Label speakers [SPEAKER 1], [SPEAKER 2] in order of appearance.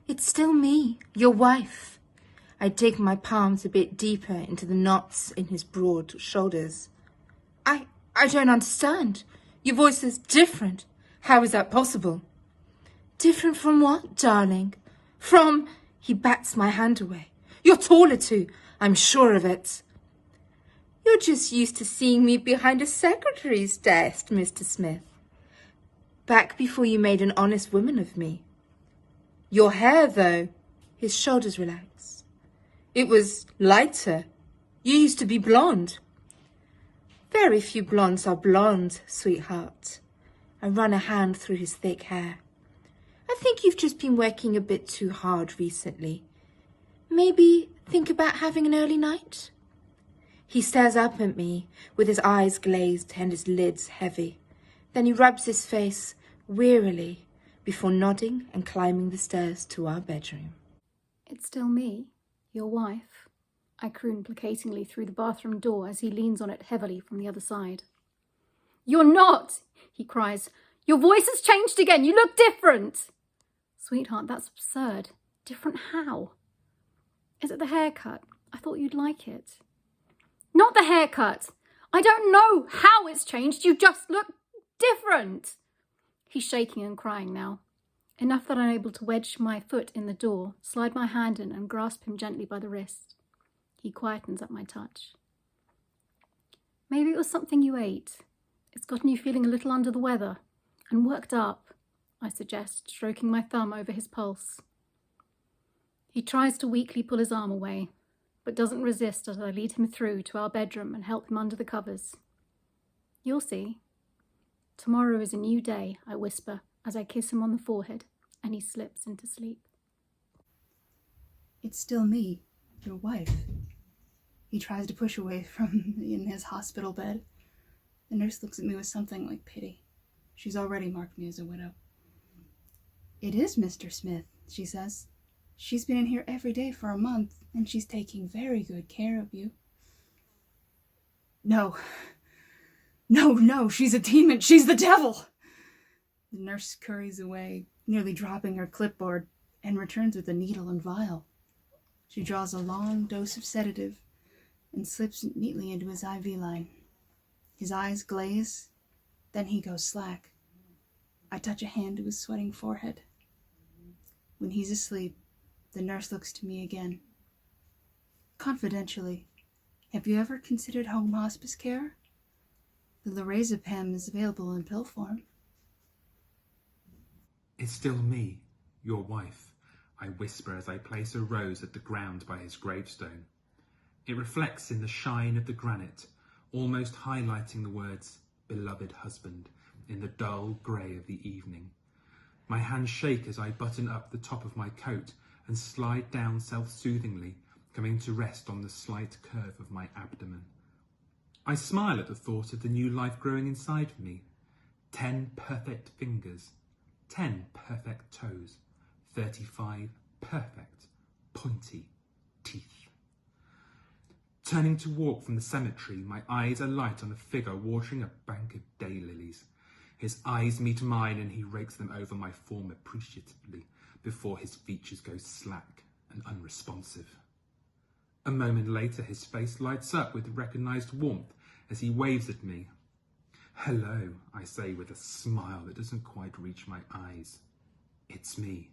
[SPEAKER 1] It's still me, your wife. I dig my palms a bit deeper into the knots in his broad shoulders. I don't understand. Your voice is different. How is that possible? Different from what, darling? From... He bats my hand away. You're taller too. I'm sure of it. You're just used to seeing me behind a secretary's desk, Mr. Smith. Back before you made an honest woman of me. Your hair, though. His shoulders relax. It was lighter. You used to be blonde. Very few blondes are blonde, sweetheart. I run a hand through his thick hair. I think you've just been working a bit too hard recently. Maybe think about having an early night? He stares up at me with his eyes glazed and his lids heavy. Then he rubs his face wearily before nodding and climbing the stairs to our bedroom.
[SPEAKER 2] It's still me, your wife, I croon placatingly through the bathroom door as he leans on it heavily from the other side. You're not, he cries. Your voice has changed again. You look different. Sweetheart, that's absurd. Different how? Is it the haircut? I thought you'd like it. Not the haircut. I don't know how it's changed. You just look different. He's shaking and crying now. Enough that I'm able to wedge my foot in the door, slide my hand in and grasp him gently by the wrist. He quietens at my touch. Maybe it was something you ate. It's gotten you feeling a little under the weather and worked up, I suggest, stroking my thumb over his pulse. He tries to weakly pull his arm away, but doesn't resist as I lead him through to our bedroom and help him under the covers. You'll see. Tomorrow is a new day, I whisper as I kiss him on the forehead, and he slips into sleep.
[SPEAKER 3] It's still me, your wife. He tries to push away from me in his hospital bed. The nurse looks at me with something like pity. She's already marked me as a widow. It is Mr. Smith, she says. She's been in here every day for a month, and she's taking very good care of you. No, she's a demon. She's the devil. The nurse scurries away, nearly dropping her clipboard, and returns with a needle and vial. She draws a long dose of sedative and slips it neatly into his IV line. His eyes glaze, then he goes slack. I touch a hand to his sweating forehead. When he's asleep, the nurse looks to me again. Confidentially, have you ever considered home hospice care? The lorazepam is available in pill form.
[SPEAKER 4] It's still me, your wife, I whisper as I place a rose at the ground by his gravestone. It reflects in the shine of the granite, almost highlighting the words, beloved husband, in the dull grey of the evening. My hands shake as I button up the top of my coat and slide down self-soothingly, coming to rest on the slight curve of my abdomen. I smile at the thought of the new life growing inside of me. 10 perfect fingers, 10 perfect toes, 35 perfect, pointy teeth. Turning to walk from the cemetery, my eyes are light on a figure watering a bank of daylilies. His eyes meet mine and he rakes them over my form appreciatively before his features go slack and unresponsive. A moment later, his face lights up with recognised warmth as he waves at me. Hello, I say with a smile that doesn't quite reach my eyes. It's me.